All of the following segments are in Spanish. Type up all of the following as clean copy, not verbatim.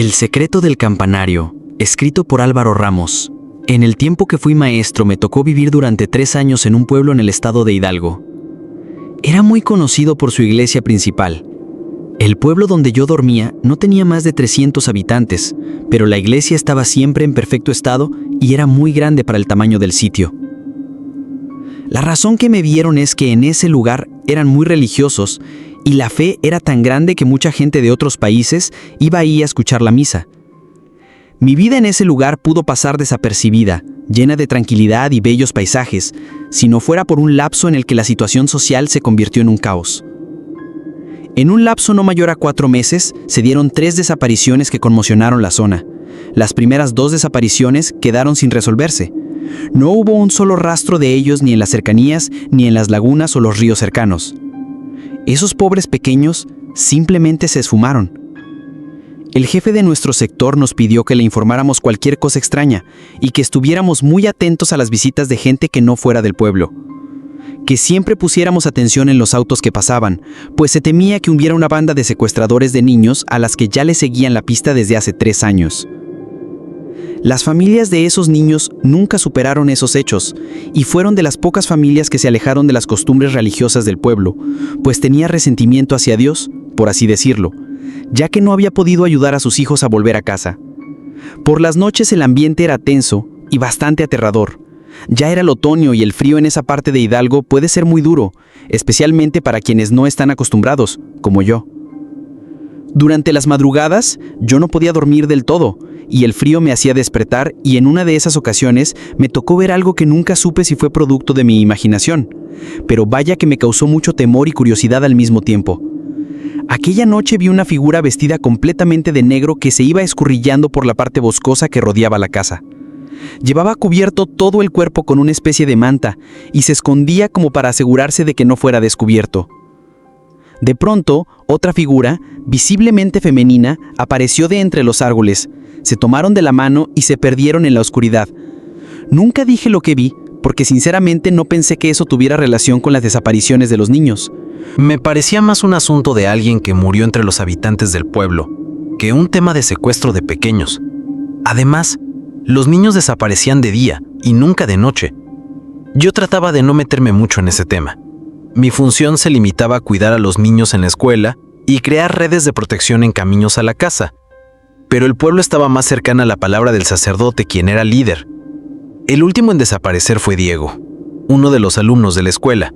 El secreto del campanario, escrito por Álvaro Ramos. En el tiempo que fui maestro me tocó vivir durante 3 años en un pueblo en el estado de Hidalgo. Era muy conocido por su iglesia principal. El pueblo donde yo dormía no tenía más de 300 habitantes, pero la iglesia estaba siempre en perfecto estado y era muy grande para el tamaño del sitio. La razón que me vieron es que en ese lugar eran muy religiosos y la fe era tan grande que mucha gente de otros países iba ahí a escuchar la misa. Mi vida en ese lugar pudo pasar desapercibida, llena de tranquilidad y bellos paisajes, si no fuera por un lapso en el que la situación social se convirtió en un caos. En un lapso no mayor a 4 meses, se dieron 3 desapariciones que conmocionaron la zona. Las primeras 2 desapariciones quedaron sin resolverse. No hubo un solo rastro de ellos ni en las cercanías, ni en las lagunas o los ríos cercanos. Esos pobres pequeños simplemente se esfumaron. El jefe de nuestro sector nos pidió que le informáramos cualquier cosa extraña y que estuviéramos muy atentos a las visitas de gente que no fuera del pueblo. Que siempre pusiéramos atención en los autos que pasaban, pues se temía que hubiera una banda de secuestradores de niños a las que ya le seguían la pista desde hace 3 años. Las familias de esos niños nunca superaron esos hechos y fueron de las pocas familias que se alejaron de las costumbres religiosas del pueblo, pues tenía resentimiento hacia Dios, por así decirlo, ya que no había podido ayudar a sus hijos a volver a casa. Por las noches el ambiente era tenso y bastante aterrador. Ya era el otoño y el frío en esa parte de Hidalgo puede ser muy duro, especialmente para quienes no están acostumbrados, como yo. Durante las madrugadas, yo no podía dormir del todo, y el frío me hacía despertar, y en una de esas ocasiones me tocó ver algo que nunca supe si fue producto de mi imaginación, pero vaya que me causó mucho temor y curiosidad al mismo tiempo. Aquella noche vi una figura vestida completamente de negro que se iba escurrillando por la parte boscosa que rodeaba la casa. Llevaba cubierto todo el cuerpo con una especie de manta, y se escondía como para asegurarse de que no fuera descubierto. De pronto, otra figura, visiblemente femenina, apareció de entre los árboles. Se tomaron de la mano y se perdieron en la oscuridad. Nunca dije lo que vi, porque sinceramente no pensé que eso tuviera relación con las desapariciones de los niños. Me parecía más un asunto de alguien que murió entre los habitantes del pueblo, que un tema de secuestro de pequeños. Además, los niños desaparecían de día y nunca de noche. Yo trataba de no meterme mucho en ese tema. Mi función se limitaba a cuidar a los niños en la escuela y crear redes de protección en caminos a la casa. Pero el pueblo estaba más cercano a la palabra del sacerdote, quien era líder. El último en desaparecer fue Diego, uno de los alumnos de la escuela.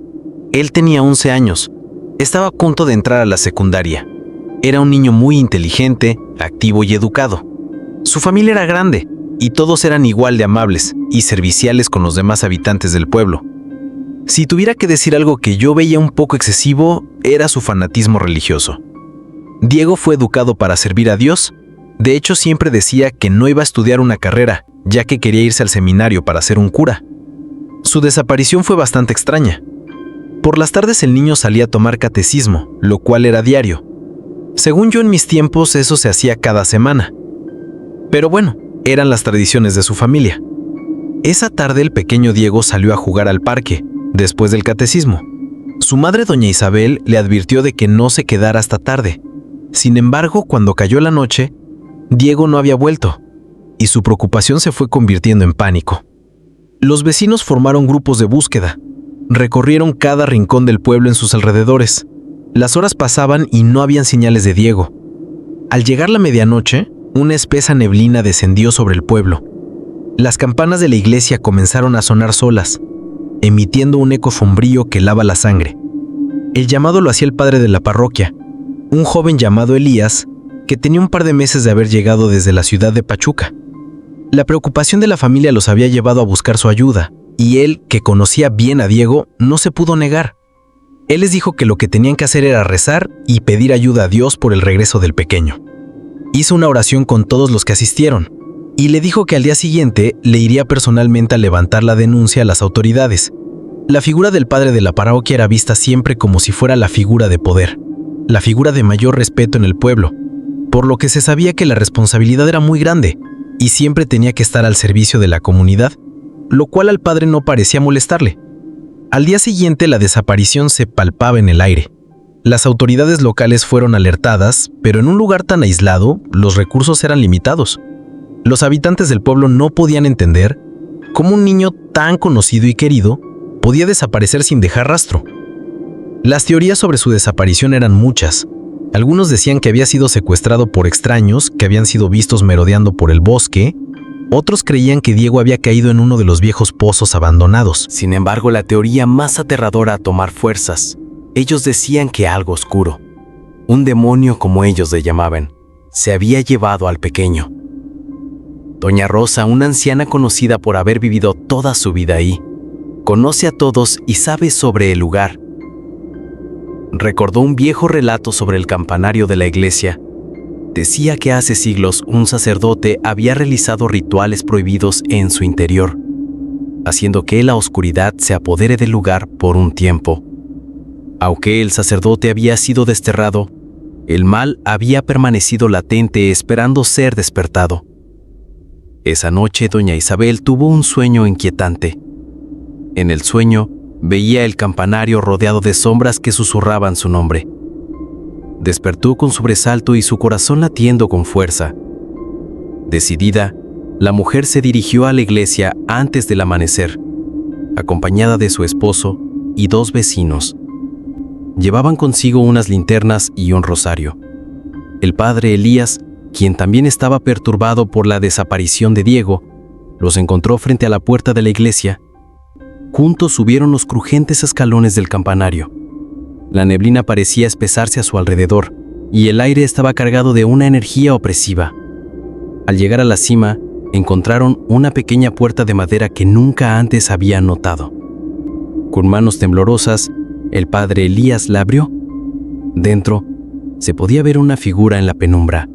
Él tenía 11 años. Estaba a punto de entrar a la secundaria. Era un niño muy inteligente, activo y educado. Su familia era grande y todos eran igual de amables y serviciales con los demás habitantes del pueblo. Si tuviera que decir algo que yo veía un poco excesivo, era su fanatismo religioso. Diego fue educado para servir a Dios. De hecho, siempre decía que no iba a estudiar una carrera, ya que quería irse al seminario para ser un cura. Su desaparición fue bastante extraña. Por las tardes el niño salía a tomar catecismo, lo cual era diario. Según yo en mis tiempos, eso se hacía cada semana. Pero bueno, eran las tradiciones de su familia. Esa tarde el pequeño Diego salió a jugar al parque, después del catecismo. Su madre, doña Isabel, le advirtió de que no se quedara hasta tarde. Sin embargo, cuando cayó la noche, Diego no había vuelto, y su preocupación se fue convirtiendo en pánico. Los vecinos formaron grupos de búsqueda. Recorrieron cada rincón del pueblo en sus alrededores. Las horas pasaban y no habían señales de Diego. Al llegar la medianoche, una espesa neblina descendió sobre el pueblo. Las campanas de la iglesia comenzaron a sonar solas, emitiendo un eco sombrío que helaba la sangre. El llamado lo hacía el padre de la parroquia, un joven llamado Elías, que tenía un par de meses de haber llegado desde la ciudad de Pachuca. La preocupación de la familia los había llevado a buscar su ayuda, y él, que conocía bien a Diego, no se pudo negar. Él les dijo que lo que tenían que hacer era rezar y pedir ayuda a Dios por el regreso del pequeño. Hizo una oración con todos los que asistieron, y le dijo que al día siguiente le iría personalmente a levantar la denuncia a las autoridades. La figura del padre de la parroquia era vista siempre como si fuera la figura de poder, la figura de mayor respeto en el pueblo, por lo que se sabía que la responsabilidad era muy grande y siempre tenía que estar al servicio de la comunidad, lo cual al padre no parecía molestarle. Al día siguiente la desaparición se palpaba en el aire. Las autoridades locales fueron alertadas, pero en un lugar tan aislado, los recursos eran limitados. Los habitantes del pueblo no podían entender cómo un niño tan conocido y querido podía desaparecer sin dejar rastro. Las teorías sobre su desaparición eran muchas. Algunos decían que había sido secuestrado por extraños que habían sido vistos merodeando por el bosque. Otros creían que Diego había caído en uno de los viejos pozos abandonados. Sin embargo, la teoría más aterradora a tomar fuerzas. Ellos decían que algo oscuro, un demonio como ellos le llamaban, se había llevado al pequeño. Doña Rosa, una anciana conocida por haber vivido toda su vida ahí, conoce a todos y sabe sobre el lugar. Recordó un viejo relato sobre el campanario de la iglesia. Decía que hace siglos un sacerdote había realizado rituales prohibidos en su interior, haciendo que la oscuridad se apodere del lugar por un tiempo. Aunque el sacerdote había sido desterrado, el mal había permanecido latente esperando ser despertado. Esa noche doña Isabel tuvo un sueño inquietante. En el sueño veía el campanario rodeado de sombras que susurraban su nombre. Despertó con sobresalto y su corazón latiendo con fuerza. Decidida, la mujer se dirigió a la iglesia antes del amanecer, acompañada de su esposo y 2 vecinos. Llevaban consigo unas linternas y un rosario. El padre Elías, quien también estaba perturbado por la desaparición de Diego, los encontró frente a la puerta de la iglesia. Juntos subieron los crujientes escalones del campanario. La neblina parecía espesarse a su alrededor, y el aire estaba cargado de una energía opresiva. Al llegar a la cima, encontraron una pequeña puerta de madera que nunca antes habían notado. Con manos temblorosas, el padre Elías la abrió. Dentro, se podía ver una figura en la penumbra.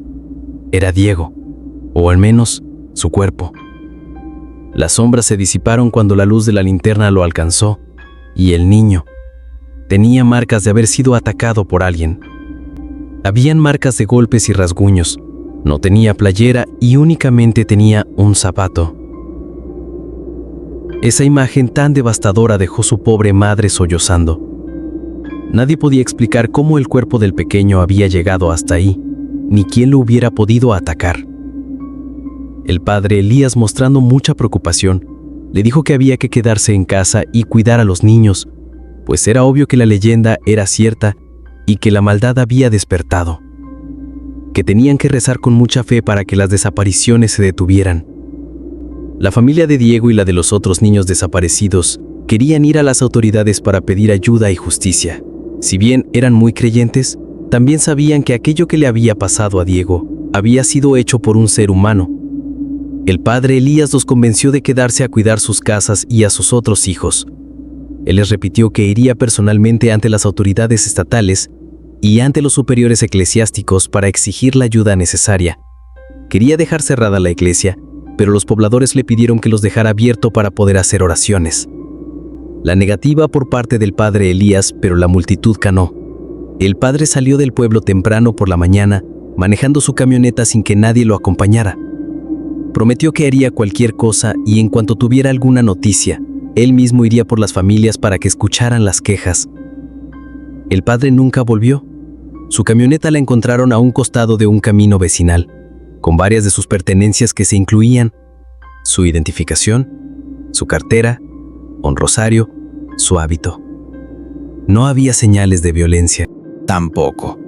Era Diego, o al menos su cuerpo. Las sombras se disiparon cuando la luz de la linterna lo alcanzó, y el niño tenía marcas de haber sido atacado por alguien. Habían marcas de golpes y rasguños. No tenía playera y únicamente tenía un zapato. Esa imagen tan devastadora dejó su pobre madre sollozando. Nadie podía explicar cómo el cuerpo del pequeño había llegado hasta ahí, ni quién lo hubiera podido atacar. El padre Elías, mostrando mucha preocupación, le dijo que había que quedarse en casa y cuidar a los niños, pues era obvio que la leyenda era cierta y que la maldad había despertado. Que tenían que rezar con mucha fe para que las desapariciones se detuvieran. La familia de Diego y la de los otros niños desaparecidos querían ir a las autoridades para pedir ayuda y justicia. Si bien eran muy creyentes, también sabían que aquello que le había pasado a Diego había sido hecho por un ser humano. El padre Elías los convenció de quedarse a cuidar sus casas y a sus otros hijos. Él les repitió que iría personalmente ante las autoridades estatales y ante los superiores eclesiásticos para exigir la ayuda necesaria. Quería dejar cerrada la iglesia, pero los pobladores le pidieron que los dejara abierto para poder hacer oraciones. La negativa por parte del padre Elías, pero la multitud ganó. El padre salió del pueblo temprano por la mañana, manejando su camioneta sin que nadie lo acompañara. Prometió que haría cualquier cosa y en cuanto tuviera alguna noticia, él mismo iría por las familias para que escucharan las quejas. El padre nunca volvió. Su camioneta la encontraron a un costado de un camino vecinal, con varias de sus pertenencias que se incluían su identificación, su cartera, un rosario, su hábito. No había señales de violencia. Tampoco.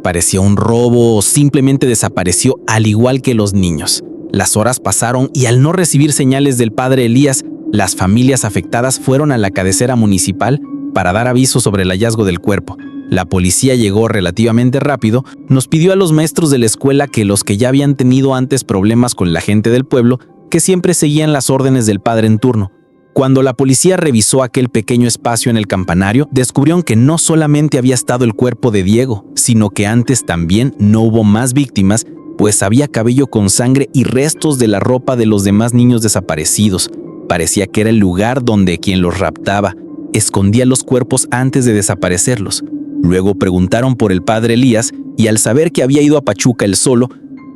Parecía un robo o simplemente desapareció al igual que los niños. Las horas pasaron y al no recibir señales del padre Elías, las familias afectadas fueron a la cabecera municipal para dar aviso sobre el hallazgo del cuerpo. La policía llegó relativamente rápido, nos pidió a los maestros de la escuela que los que ya habían tenido antes problemas con la gente del pueblo, que siempre seguían las órdenes del padre en turno. Cuando la policía revisó aquel pequeño espacio en el campanario, descubrieron que no solamente había estado el cuerpo de Diego, sino que antes también no hubo más víctimas, pues había cabello con sangre y restos de la ropa de los demás niños desaparecidos. Parecía que era el lugar donde quien los raptaba escondía los cuerpos antes de desaparecerlos. Luego preguntaron por el padre Elías y al saber que había ido a Pachuca él solo,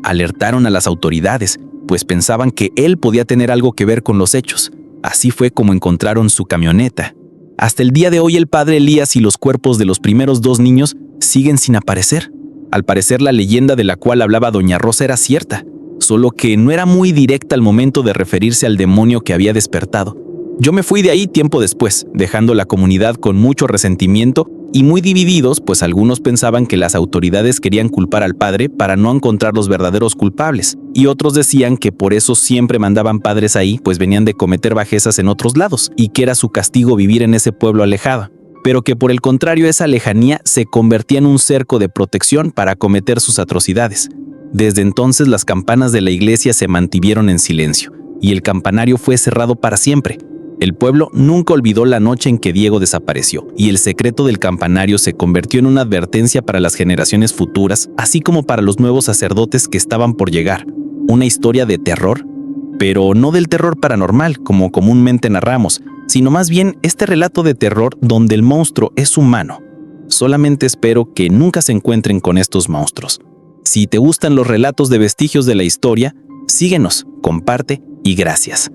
alertaron a las autoridades, pues pensaban que él podía tener algo que ver con los hechos. Así fue como encontraron su camioneta. Hasta el día de hoy el padre Elías y los cuerpos de los primeros 2 niños siguen sin aparecer. Al parecer la leyenda de la cual hablaba doña Rosa era cierta, solo que no era muy directa al momento de referirse al demonio que había despertado. Yo me fui de ahí tiempo después, dejando la comunidad con mucho resentimiento y muy divididos, pues algunos pensaban que las autoridades querían culpar al padre para no encontrar los verdaderos culpables, y otros decían que por eso siempre mandaban padres ahí, pues venían de cometer bajezas en otros lados, y que era su castigo vivir en ese pueblo alejado, pero que por el contrario esa lejanía se convertía en un cerco de protección para cometer sus atrocidades. Desde entonces las campanas de la iglesia se mantuvieron en silencio, y el campanario fue cerrado para siempre. El pueblo nunca olvidó la noche en que Diego desapareció, y el secreto del campanario se convirtió en una advertencia para las generaciones futuras, así como para los nuevos sacerdotes que estaban por llegar. Una historia de terror, pero no del terror paranormal, como comúnmente narramos, sino más bien este relato de terror donde el monstruo es humano. Solamente espero que nunca se encuentren con estos monstruos. Si te gustan los relatos de vestigios de la historia, síguenos, comparte y gracias.